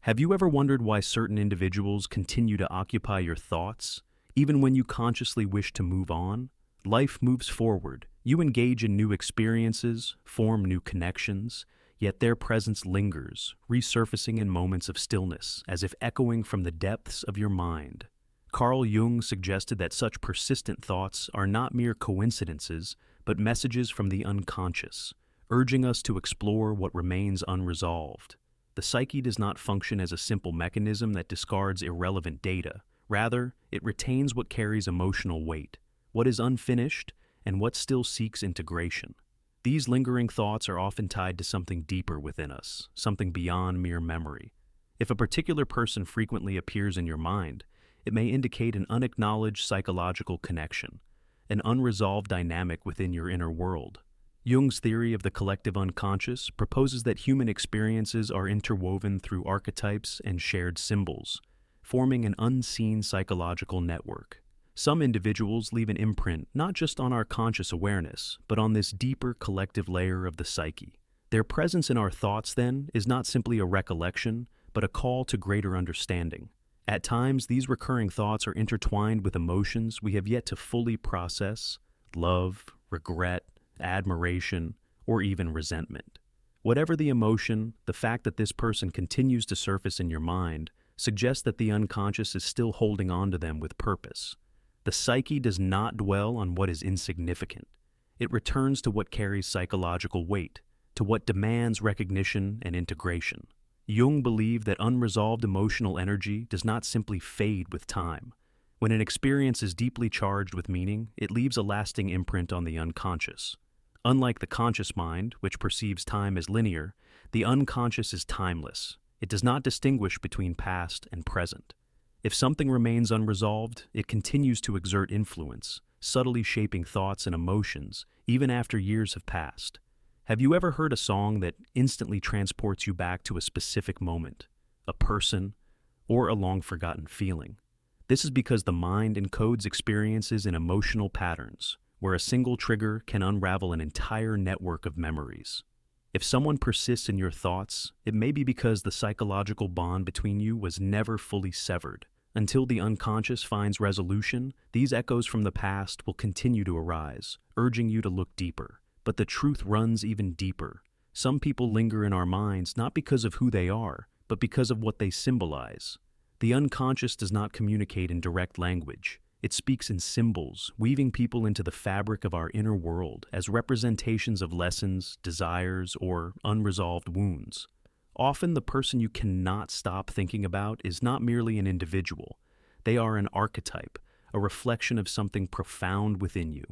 Have you ever wondered why certain individuals continue to occupy your thoughts, even when you consciously wish to move on? Life moves forward. You engage in new experiences, form new connections, yet their presence lingers, resurfacing in moments of stillness, as if echoing from the depths of your mind. Carl Jung suggested that such persistent thoughts are not mere coincidences, but messages from the unconscious, urging us to explore what remains unresolved. The psyche does not function as a simple mechanism that discards irrelevant data. Rather, it retains what carries emotional weight, what is unfinished, and what still seeks integration. These lingering thoughts are often tied to something deeper within us, something beyond mere memory. If a particular person frequently appears in your mind, it may indicate an unacknowledged psychological connection, an unresolved dynamic within your inner world. Jung's theory of the collective unconscious proposes that human experiences are interwoven through archetypes and shared symbols, forming an unseen psychological network. Some individuals leave an imprint not just on our conscious awareness, but on this deeper collective layer of the psyche. Their presence in our thoughts, then, is not simply a recollection, but a call to greater understanding. At times, these recurring thoughts are intertwined with emotions we have yet to fully process: love, regret, admiration, or even resentment. Whatever the emotion, the fact that this person continues to surface in your mind suggests that the unconscious is still holding on to them with purpose. The psyche does not dwell on what is insignificant. It returns to what carries psychological weight, to what demands recognition and integration. Jung believed that unresolved emotional energy does not simply fade with time. When an experience is deeply charged with meaning, it leaves a lasting imprint on the unconscious. Unlike the conscious mind, which perceives time as linear, the unconscious is timeless. It does not distinguish between past and present. If something remains unresolved, it continues to exert influence, subtly shaping thoughts and emotions, even after years have passed. Have you ever heard a song that instantly transports you back to a specific moment, a person, or a long-forgotten feeling? This is because the mind encodes experiences in emotional patterns, where a single trigger can unravel an entire network of memories. If someone persists in your thoughts, it may be because the psychological bond between you was never fully severed. Until the unconscious finds resolution, these echoes from the past will continue to arise, urging you to look deeper. But the truth runs even deeper. Some people linger in our minds not because of who they are, but because of what they symbolize. The unconscious does not communicate in direct language. It speaks in symbols, weaving people into the fabric of our inner world as representations of lessons, desires, or unresolved wounds. Often the person you cannot stop thinking about is not merely an individual. They are an archetype, a reflection of something profound within you.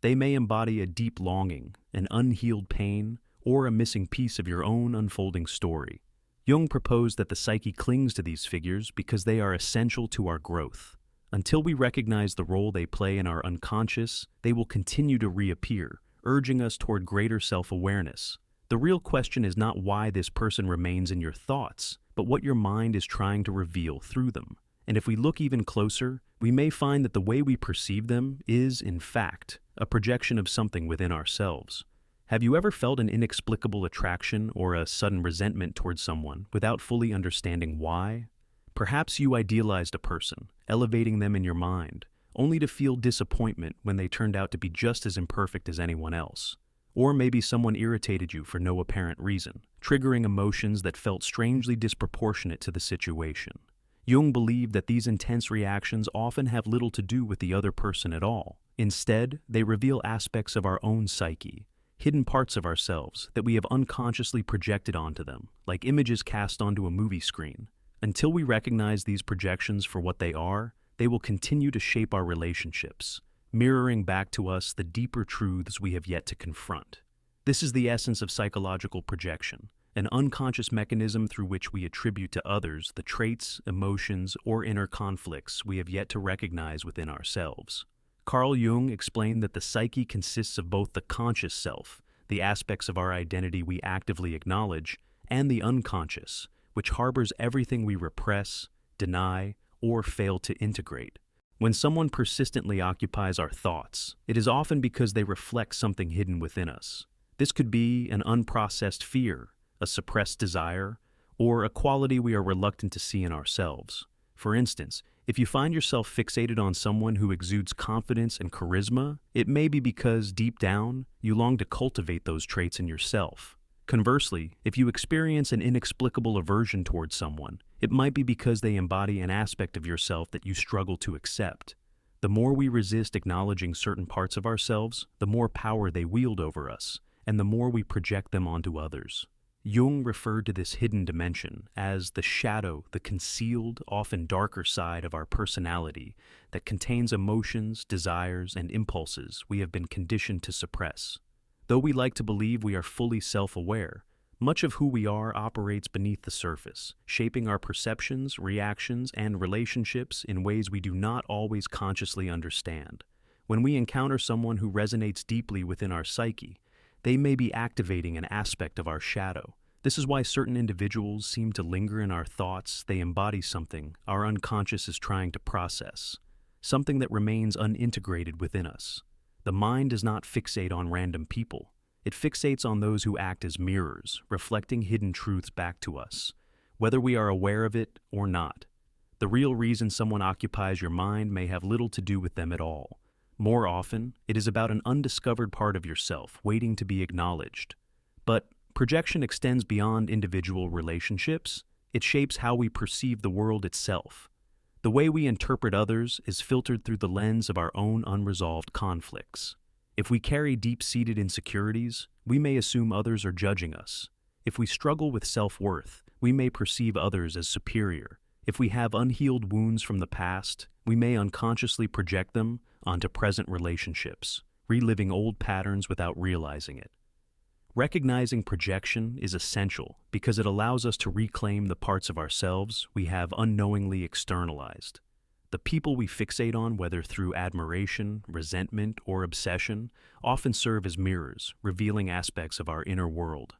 They may embody a deep longing, an unhealed pain, or a missing piece of your own unfolding story. Jung proposed that the psyche clings to these figures because they are essential to our growth. Until we recognize the role they play in our unconscious, they will continue to reappear, urging us toward greater self-awareness. The real question is not why this person remains in your thoughts, but what your mind is trying to reveal through them. And if we look even closer, we may find that the way we perceive them is, in fact, a projection of something within ourselves. Have you ever felt an inexplicable attraction or a sudden resentment towards someone without fully understanding why? Perhaps you idealized a person, elevating them in your mind, only to feel disappointment when they turned out to be just as imperfect as anyone else. Or maybe someone irritated you for no apparent reason, triggering emotions that felt strangely disproportionate to the situation. Jung believed that these intense reactions often have little to do with the other person at all. Instead, they reveal aspects of our own psyche, hidden parts of ourselves that we have unconsciously projected onto them, like images cast onto a movie screen. Until we recognize these projections for what they are, they will continue to shape our relationships, mirroring back to us the deeper truths we have yet to confront. This is the essence of psychological projection, an unconscious mechanism through which we attribute to others the traits, emotions, or inner conflicts we have yet to recognize within ourselves. Carl Jung explained that the psyche consists of both the conscious self, the aspects of our identity we actively acknowledge, and the unconscious, which harbors everything we repress, deny, or fail to integrate. When someone persistently occupies our thoughts, it is often because they reflect something hidden within us. This could be an unprocessed fear, a suppressed desire, or a quality we are reluctant to see in ourselves. For instance, if you find yourself fixated on someone who exudes confidence and charisma, it may be because, deep down, you long to cultivate those traits in yourself. Conversely, if you experience an inexplicable aversion towards someone, it might be because they embody an aspect of yourself that you struggle to accept. The more we resist acknowledging certain parts of ourselves, the more power they wield over us, and the more we project them onto others. Jung referred to this hidden dimension as the shadow, the concealed, often darker side of our personality that contains emotions, desires, and impulses we have been conditioned to suppress. Though we like to believe we are fully self-aware, much of who we are operates beneath the surface, shaping our perceptions, reactions, and relationships in ways we do not always consciously understand. When we encounter someone who resonates deeply within our psyche, they may be activating an aspect of our shadow. This is why certain individuals seem to linger in our thoughts. They embody something our unconscious is trying to process, something that remains unintegrated within us. The mind does not fixate on random people. It fixates on those who act as mirrors, reflecting hidden truths back to us, whether we are aware of it or not. The real reason someone occupies your mind may have little to do with them at all. More often, it is about an undiscovered part of yourself waiting to be acknowledged. But projection extends beyond individual relationships. It shapes how we perceive the world itself. The way we interpret others is filtered through the lens of our own unresolved conflicts. If we carry deep-seated insecurities, we may assume others are judging us. If we struggle with self-worth, we may perceive others as superior. If we have unhealed wounds from the past, we may unconsciously project them onto present relationships, reliving old patterns without realizing it. Recognizing projection is essential because it allows us to reclaim the parts of ourselves we have unknowingly externalized. The people we fixate on, whether through admiration, resentment, or obsession, often serve as mirrors, revealing aspects of our inner world.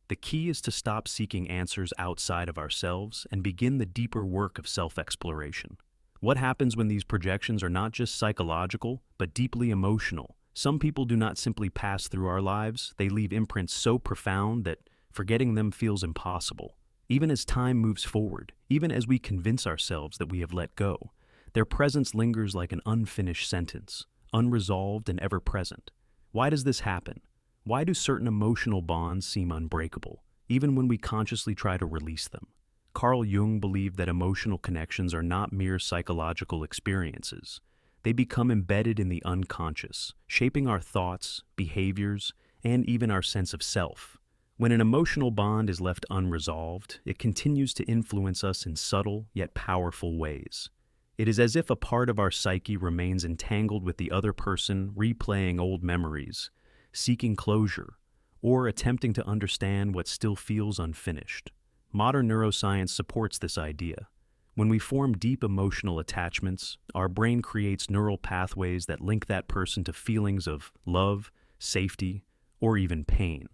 The key is to stop seeking answers outside of ourselves and begin the deeper work of self-exploration. What happens when these projections are not just psychological, but deeply emotional? Some people do not simply pass through our lives, they leave imprints so profound that forgetting them feels impossible. Even as time moves forward, even as we convince ourselves that we have let go, their presence lingers like an unfinished sentence, unresolved and ever-present. Why does this happen? Why do certain emotional bonds seem unbreakable, even when we consciously try to release them? Carl Jung believed that emotional connections are not mere psychological experiences. They become embedded in the unconscious, shaping our thoughts, behaviors, and even our sense of self. When an emotional bond is left unresolved, it continues to influence us in subtle yet powerful ways. It is as if a part of our psyche remains entangled with the other person, replaying old memories, seeking closure, or attempting to understand what still feels unfinished. Modern neuroscience supports this idea. When we form deep emotional attachments, our brain creates neural pathways that link that person to feelings of love, safety, or even pain.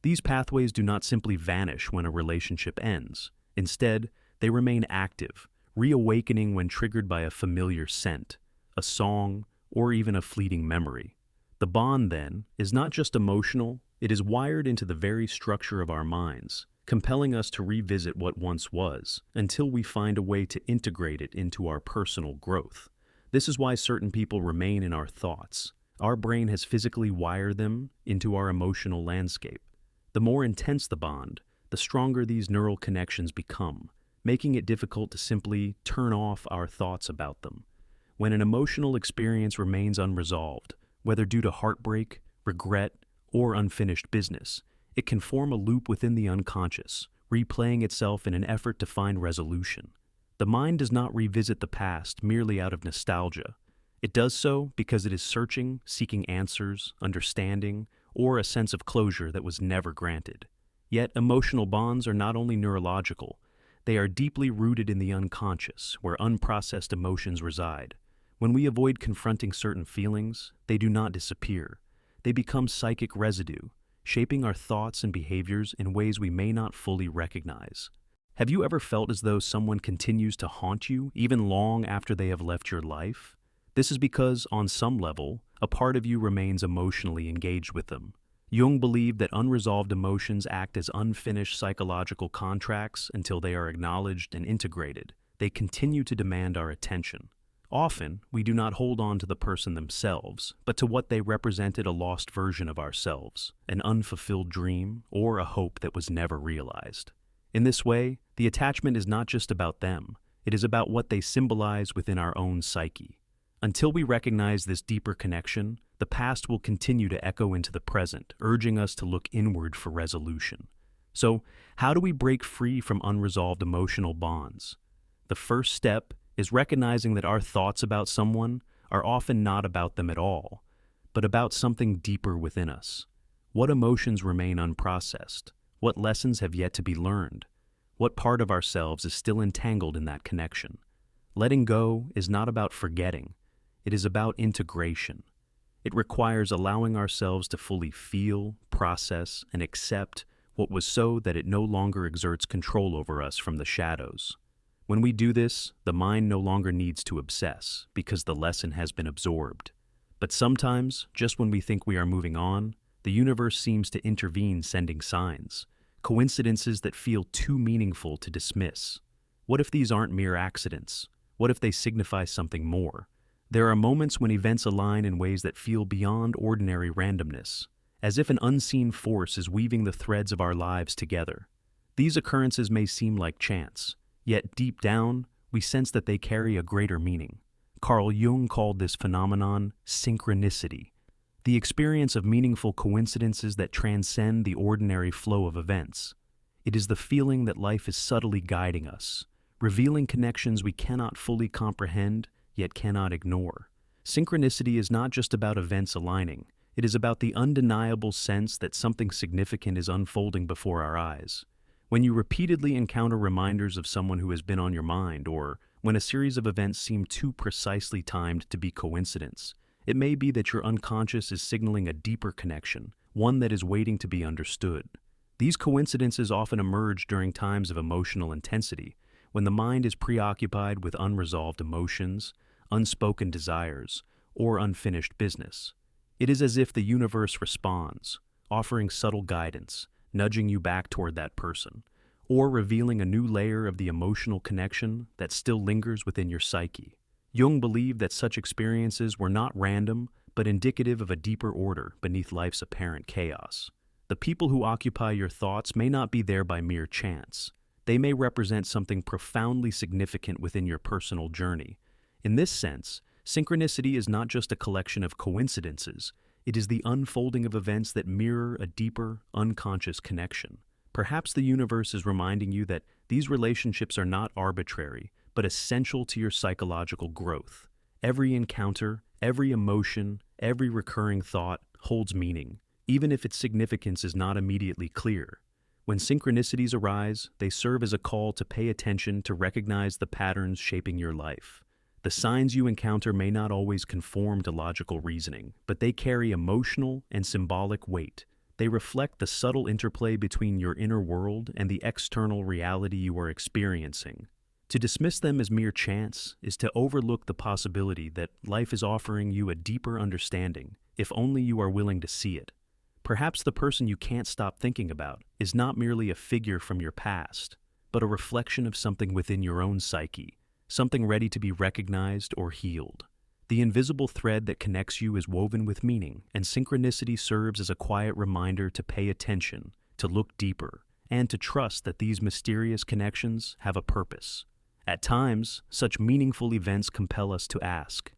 These pathways do not simply vanish when a relationship ends. Instead, they remain active, reawakening when triggered by a familiar scent, a song, or even a fleeting memory. The bond, then, is not just emotional, it is wired into the very structure of our minds, compelling us to revisit what once was, until we find a way to integrate it into our personal growth. This is why certain people remain in our thoughts. Our brain has physically wired them into our emotional landscape. The more intense the bond, the stronger these neural connections become, making it difficult to simply turn off our thoughts about them. When an emotional experience remains unresolved, whether due to heartbreak, regret, or unfinished business, it can form a loop within the unconscious, replaying itself in an effort to find resolution. The mind does not revisit the past merely out of nostalgia. It does so because it is searching, seeking answers, understanding, or a sense of closure that was never granted. Yet emotional bonds are not only neurological, they are deeply rooted in the unconscious, where unprocessed emotions reside. When we avoid confronting certain feelings, they do not disappear. They become psychic residue, shaping our thoughts and behaviors in ways we may not fully recognize. Have you ever felt as though someone continues to haunt you even long after they have left your life? This is because, on some level, a part of you remains emotionally engaged with them. Jung believed that unresolved emotions act as unfinished psychological contracts until they are acknowledged and integrated. They continue to demand our attention. Often, we do not hold on to the person themselves, but to what they represented: a lost version of ourselves, an unfulfilled dream, or a hope that was never realized. In this way, the attachment is not just about them, it is about what they symbolize within our own psyche. Until we recognize this deeper connection, the past will continue to echo into the present, urging us to look inward for resolution. So, how do we break free from unresolved emotional bonds? The first step is recognizing that our thoughts about someone are often not about them at all, but about something deeper within us. What emotions remain unprocessed? What lessons have yet to be learned? What part of ourselves is still entangled in that connection? Letting go is not about forgetting. It is about integration. It requires allowing ourselves to fully feel, process, and accept what was so that it no longer exerts control over us from the shadows. When we do this, the mind no longer needs to obsess because the lesson has been absorbed. But sometimes, just when we think we are moving on, the universe seems to intervene, sending signs, coincidences that feel too meaningful to dismiss. What if these aren't mere accidents? What if they signify something more? There are moments when events align in ways that feel beyond ordinary randomness, as if an unseen force is weaving the threads of our lives together. These occurrences may seem like chance, yet deep down, we sense that they carry a greater meaning. Carl Jung called this phenomenon synchronicity, the experience of meaningful coincidences that transcend the ordinary flow of events. It is the feeling that life is subtly guiding us, revealing connections we cannot fully comprehend, yet cannot ignore. Synchronicity is not just about events aligning. It is about the undeniable sense that something significant is unfolding before our eyes. When you repeatedly encounter reminders of someone who has been on your mind, or when a series of events seem too precisely timed to be coincidence, it may be that your unconscious is signaling a deeper connection, one that is waiting to be understood. These coincidences often emerge during times of emotional intensity, when the mind is preoccupied with unresolved emotions, unspoken desires, or unfinished business. It is as if the universe responds, offering subtle guidance, nudging you back toward that person, or revealing a new layer of the emotional connection that still lingers within your psyche. Jung believed that such experiences were not random, but indicative of a deeper order beneath life's apparent chaos. The people who occupy your thoughts may not be there by mere chance. They may represent something profoundly significant within your personal journey. In this sense, synchronicity is not just a collection of coincidences. It is the unfolding of events that mirror a deeper, unconscious connection. Perhaps the universe is reminding you that these relationships are not arbitrary, but essential to your psychological growth. Every encounter, every emotion, every recurring thought holds meaning, even if its significance is not immediately clear. When synchronicities arise, they serve as a call to pay attention, to recognize the patterns shaping your life. The signs you encounter may not always conform to logical reasoning, but they carry emotional and symbolic weight. They reflect the subtle interplay between your inner world and the external reality you are experiencing. To dismiss them as mere chance is to overlook the possibility that life is offering you a deeper understanding, if only you are willing to see it. Perhaps the person you can't stop thinking about is not merely a figure from your past, but a reflection of something within your own psyche, something ready to be recognized or healed. The invisible thread that connects you is woven with meaning, and synchronicity serves as a quiet reminder to pay attention, to look deeper, and to trust that these mysterious connections have a purpose. At times, such meaningful events compel us to ask,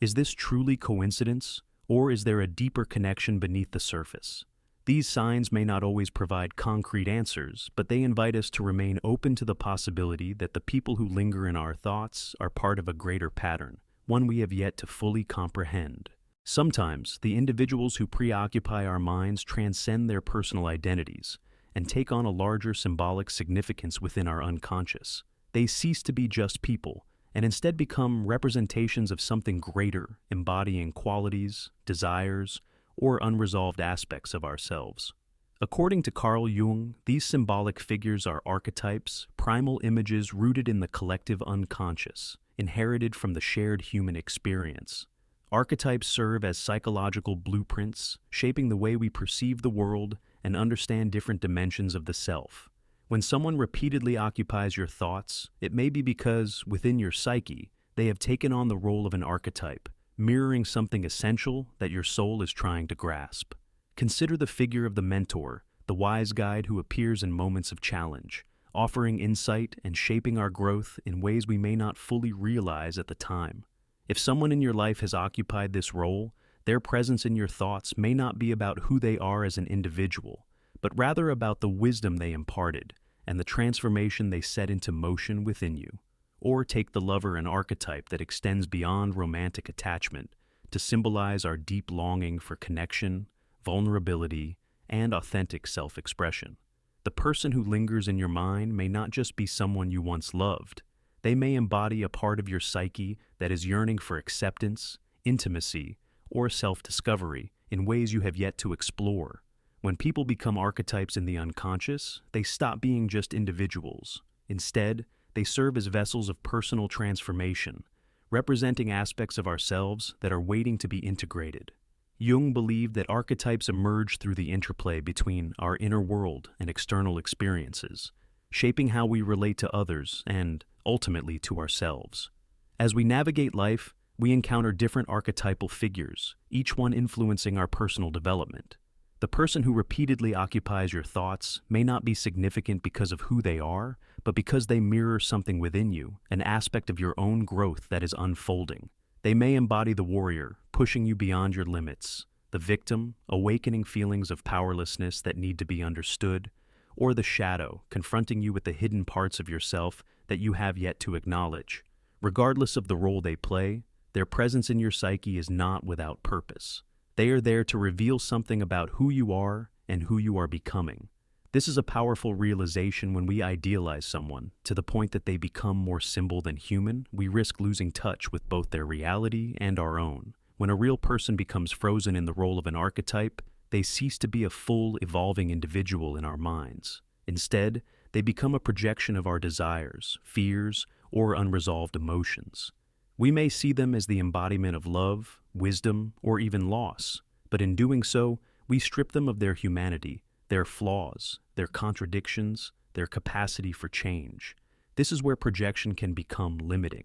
is this truly coincidence, or is there a deeper connection beneath the surface? These signs may not always provide concrete answers, but they invite us to remain open to the possibility that the people who linger in our thoughts are part of a greater pattern, one we have yet to fully comprehend. Sometimes, the individuals who preoccupy our minds transcend their personal identities and take on a larger symbolic significance within our unconscious. They cease to be just people and instead become representations of something greater, embodying qualities, desires, or unresolved aspects of ourselves. According to Carl Jung, these symbolic figures are archetypes, primal images rooted in the collective unconscious, inherited from the shared human experience. Archetypes serve as psychological blueprints, shaping the way we perceive the world and understand different dimensions of the self. When someone repeatedly occupies your thoughts, it may be because, within your psyche, they have taken on the role of an archetype, mirroring something essential that your soul is trying to grasp. Consider the figure of the mentor, the wise guide who appears in moments of challenge, offering insight and shaping our growth in ways we may not fully realize at the time. If someone in your life has occupied this role, their presence in your thoughts may not be about who they are as an individual, but rather about the wisdom they imparted and the transformation they set into motion within you. Or take the lover, an archetype that extends beyond romantic attachment to symbolize our deep longing for connection, vulnerability, and authentic self-expression. The person who lingers in your mind may not just be someone you once loved. They may embody a part of your psyche that is yearning for acceptance, intimacy, or self-discovery in ways you have yet to explore. When people become archetypes in the unconscious, they stop being just individuals. Instead, they serve as vessels of personal transformation, representing aspects of ourselves that are waiting to be integrated. Jung believed that archetypes emerge through the interplay between our inner world and external experiences, shaping how we relate to others and, ultimately, to ourselves. As we navigate life, we encounter different archetypal figures, each one influencing our personal development. The person who repeatedly occupies your thoughts may not be significant because of who they are, but because they mirror something within you, an aspect of your own growth that is unfolding. They may embody the warrior, pushing you beyond your limits, the victim, awakening feelings of powerlessness that need to be understood, or the shadow, confronting you with the hidden parts of yourself that you have yet to acknowledge. Regardless of the role they play, their presence in your psyche is not without purpose. They are there to reveal something about who you are and who you are becoming. This is a powerful realization. When we idealize someone to the point that they become more symbol than human, we risk losing touch with both their reality and our own. When a real person becomes frozen in the role of an archetype, they cease to be a full, evolving individual in our minds. Instead, they become a projection of our desires, fears, or unresolved emotions. We may see them as the embodiment of love, wisdom, or even loss, but in doing so, we strip them of their humanity, their flaws, their contradictions, their capacity for change. This is where projection can become limiting.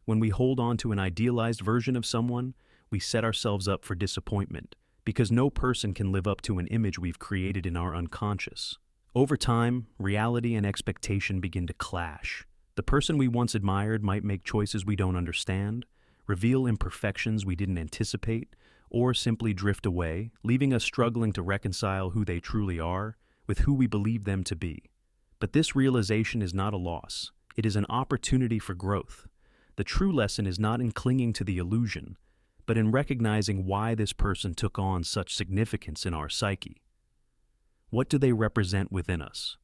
When we hold on to an idealized version of someone, we set ourselves up for disappointment, because no person can live up to an image we've created in our unconscious. Over time, reality and expectation begin to clash. The person we once admired might make choices we don't understand, reveal imperfections we didn't anticipate, or simply drift away, leaving us struggling to reconcile who they truly are with who we believe them to be. But this realization is not a loss. It is an opportunity for growth. The true lesson is not in clinging to the illusion, but in recognizing why this person took on such significance in our psyche. What do they represent within us?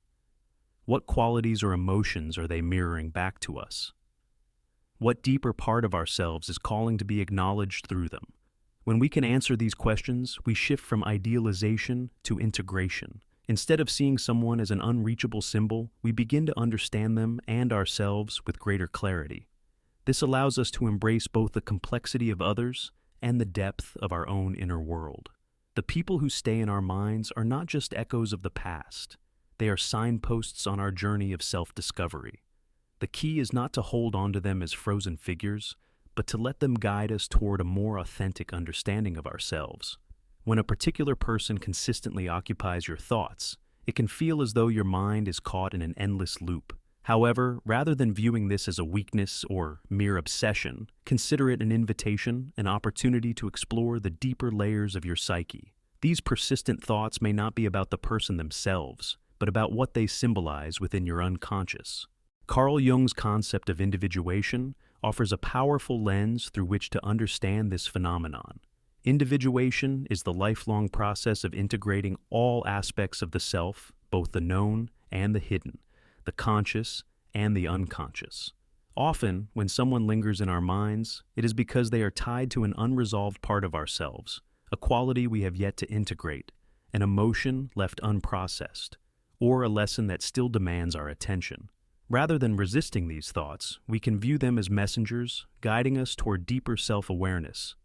What qualities or emotions are they mirroring back to us? What deeper part of ourselves is calling to be acknowledged through them? When we can answer these questions, we shift from idealization to integration. Instead of seeing someone as an unreachable symbol, we begin to understand them and ourselves with greater clarity. This allows us to embrace both the complexity of others and the depth of our own inner world. The people who stay in our minds are not just echoes of the past. They are signposts on our journey of self-discovery. The key is not to hold on to them as frozen figures, but to let them guide us toward a more authentic understanding of ourselves. When a particular person consistently occupies your thoughts, it can feel as though your mind is caught in an endless loop. However, rather than viewing this as a weakness or mere obsession, consider it an invitation, an opportunity to explore the deeper layers of your psyche. These persistent thoughts may not be about the person themselves, but about what they symbolize within your unconscious. Carl Jung's concept of individuation offers a powerful lens through which to understand this phenomenon. Individuation is the lifelong process of integrating all aspects of the self, both the known and the hidden, the conscious and the unconscious. Often, when someone lingers in our minds, it is because they are tied to an unresolved part of ourselves, a quality we have yet to integrate, an emotion left unprocessed, or a lesson that still demands our attention. Rather than resisting these thoughts, we can view them as messengers, guiding us toward deeper self-awareness.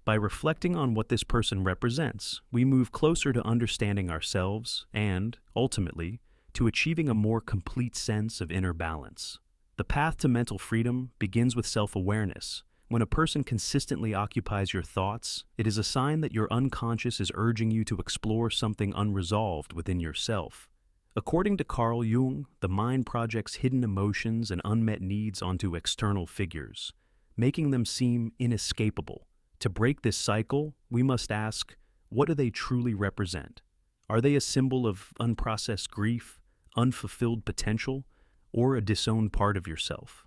By reflecting on what this person represents, we move closer to understanding ourselves and, ultimately, to achieving a more complete sense of inner balance. The path to mental freedom begins with self-awareness. When a person consistently occupies your thoughts, it is a sign that your unconscious is urging you to explore something unresolved within yourself. According to Carl Jung, the mind projects hidden emotions and unmet needs onto external figures, making them seem inescapable. To break this cycle, we must ask, what do they truly represent? Are they a symbol of unprocessed grief, unfulfilled potential, or a disowned part of yourself?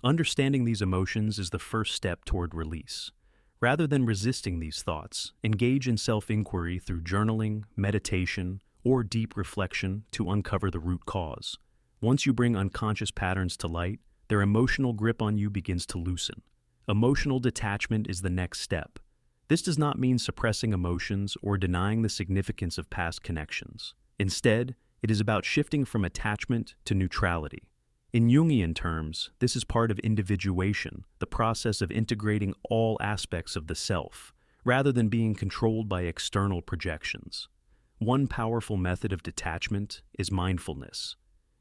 Understanding these emotions is the first step toward release. Rather than resisting these thoughts, engage in self-inquiry through journaling, meditation, or deep reflection to uncover the root cause. Once you bring unconscious patterns to light, their emotional grip on you begins to loosen. Emotional detachment is the next step. This does not mean suppressing emotions or denying the significance of past connections. Instead, it is about shifting from attachment to neutrality. In Jungian terms, this is part of individuation, the process of integrating all aspects of the self, rather than being controlled by external projections. One powerful method of detachment is mindfulness.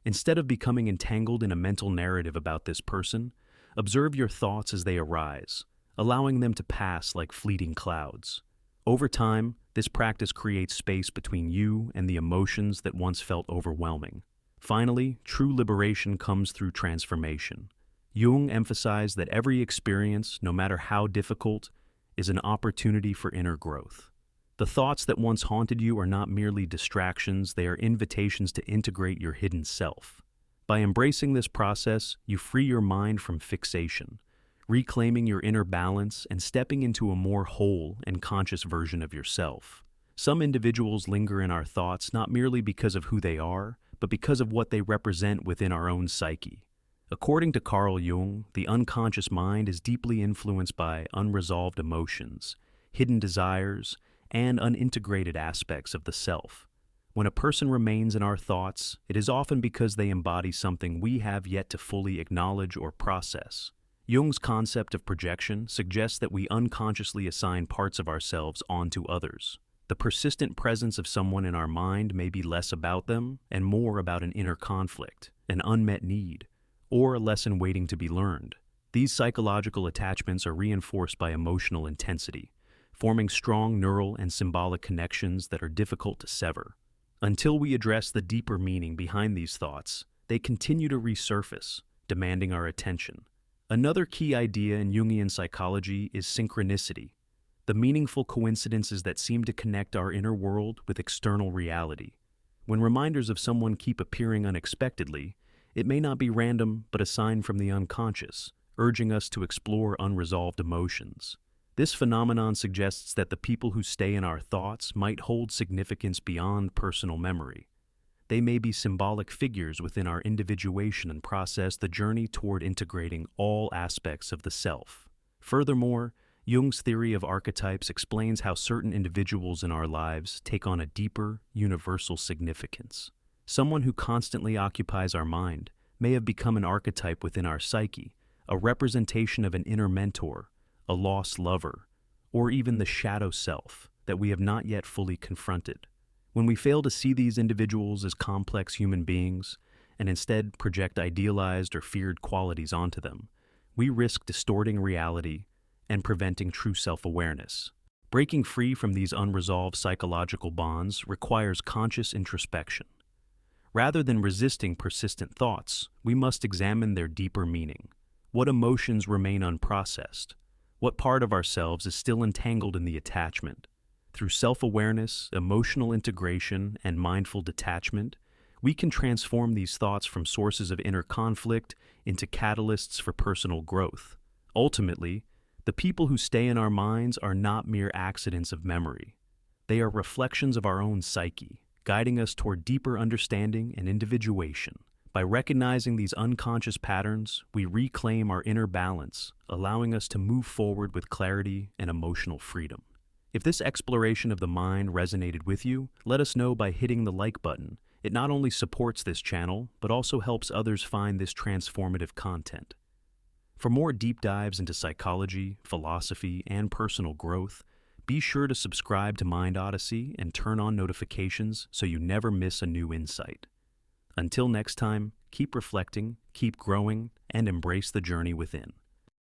Instead of becoming entangled in a mental narrative about this person, observe your thoughts as they arise, allowing them to pass like fleeting clouds. Over time, this practice creates space between you and the emotions that once felt overwhelming. Finally, true liberation comes through transformation. Jung emphasized that every experience, no matter how difficult, is an opportunity for inner growth. The thoughts that once haunted you are not merely distractions, they are invitations to integrate your hidden self. By embracing this process, you free your mind from fixation, reclaiming your inner balance and stepping into a more whole and conscious version of yourself. Some individuals linger in our thoughts not merely because of who they are, but because of what they represent within our own psyche. According to Carl Jung, the unconscious mind is deeply influenced by unresolved emotions, hidden desires, and unintegrated aspects of the self. When a person remains in our thoughts, it is often because they embody something we have yet to fully acknowledge or process. Jung's concept of projection suggests that we unconsciously assign parts of ourselves onto others. The persistent presence of someone in our mind may be less about them and more about an inner conflict, an unmet need, or a lesson waiting to be learned. These psychological attachments are reinforced by emotional intensity, forming strong neural and symbolic connections that are difficult to sever. Until we address the deeper meaning behind these thoughts, they continue to resurface, demanding our attention. Another key idea in Jungian psychology is synchronicity, the meaningful coincidences that seem to connect our inner world with external reality. When reminders of someone keep appearing unexpectedly, it may not be random but a sign from the unconscious, urging us to explore unresolved emotions. This phenomenon suggests that the people who stay in our thoughts might hold significance beyond personal memory. They may be symbolic figures within our individuation and process the journey toward integrating all aspects of the self. Furthermore, Jung's theory of archetypes explains how certain individuals in our lives take on a deeper, universal significance. Someone who constantly occupies our mind may have become an archetype within our psyche, a representation of an inner mentor, a lost lover, or even the shadow self that we have not yet fully confronted. When we fail to see these individuals as complex human beings and instead project idealized or feared qualities onto them, we risk distorting reality and preventing true self-awareness. Breaking free from these unresolved psychological bonds requires conscious introspection. Rather than resisting persistent thoughts, we must examine their deeper meaning. What emotions remain unprocessed? What part of ourselves is still entangled in the attachment? Through self-awareness, emotional integration, and mindful detachment, we can transform these thoughts from sources of inner conflict into catalysts for personal growth. Ultimately, the people who stay in our minds are not mere accidents of memory. They are reflections of our own psyche, guiding us toward deeper understanding and individuation. By recognizing these unconscious patterns, we reclaim our inner balance, allowing us to move forward with clarity and emotional freedom. If this exploration of the mind resonated with you, let us know by hitting the like button. It not only supports this channel, but also helps others find this transformative content. For more deep dives into psychology, philosophy, and personal growth, be sure to subscribe to Mind Odyssey and turn on notifications so you never miss a new insight. Until next time, keep reflecting, keep growing, and embrace the journey within.